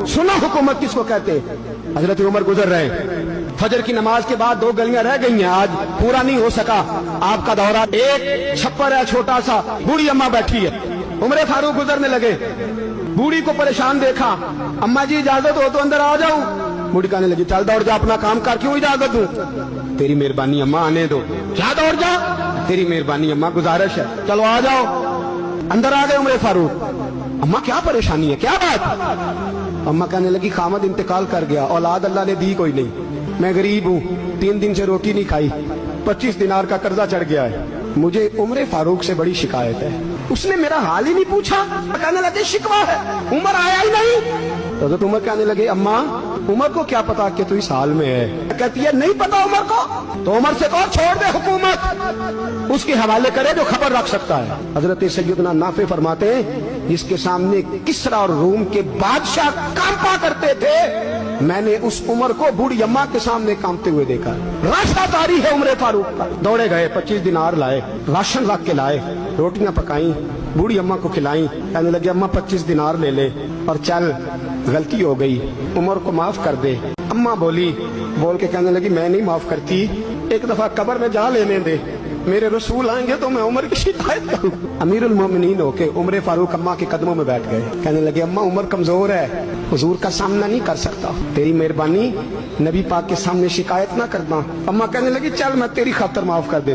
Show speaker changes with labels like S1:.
S1: सुना हुकूमत किसको कहते हैं? हजरत उमर गुजर रहे, फजर की नमाज के बाद 2 गलियां रह गई हैं, आज पूरा नहीं हो सका आपका दौरा। एक छप्पर है छोटा सा, बूढ़ी अम्मा बैठी है, उमर फारूक गुजरने लगे, बूढ़ी को परेशान देखा, अम्मा जी इजाजत हो तो अंदर आ जाऊं? बूढ़ी कहने लगी चल दौड़ जा, अपना काम कर, क्यों इजाजत दूं? तेरी मेहरबानी अम्मा, आने दो। क्या दौड़ जा? तेरी मेहरबानी अम्मा, गुजारिश है, चलो आ जाओ। अंदर आ गए उमर फारूक। अम्मा क्या परेशानी है, क्या बात? अम्मा कहने लगी खामद इंतकाल कर गया, औलाद अल्लाह ने दी कोई नहीं, मैं गरीब हूँ, 3 दिन से रोटी नहीं खाई, 25 दिनार का कर्जा चढ़ गया है, मुझे उमर फारूक से बड़ी शिकायत है, उसने मेरा हाल ही नहीं पूछा। कहने लगे शिकवा है, उमर आया ही नहीं। तो उमर कहने लगे अम्मा उमर को क्या पता कि तू इस हाल में है? कहती है नहीं पता उमर को, तो उमर से कहो छोड़ दे हुकूमत, उसके हवाले करे जो खबर रख सकता है। हजरत सैयदना नाफे फरमाते हैं जिसके सामने किसरा और रूम के बादशाह कांपा करते थे, मैंने उस उमर को बूढ़ी अम्मा के सामने कांपते हुए देखा। रास्ता तारी है उमर फारूक का। दौड़े गए, 25 दिनार लाए, राशन रख के लाए, रोटियां पकाई, बूढ़ी अम्मा को खिलाई। कहने लगे अम्मा 25 दिनार ले ले और चल, गलती हो गई, उमर को माफ कर दे। अम्मा बोली, बोल के कहने लगी मैं नहीं माफ करती, एक दफा कब्र में जा लेने दे, मेरे रसूल आएंगे तो मैं उमर की शिकायत करूं। अमीरुल मोमिनीन होके उमर फारूक अम्मा के कदमों में बैठ गए। कहने लगे अम्मा उमर कमजोर है, हुजूर का सामना नहीं कर सकता, तेरी मेहरबानी नबी पाक के सामने शिकायत ना करना। अम्मा कहने लगी चल मैं तेरी खातर माफ कर दे।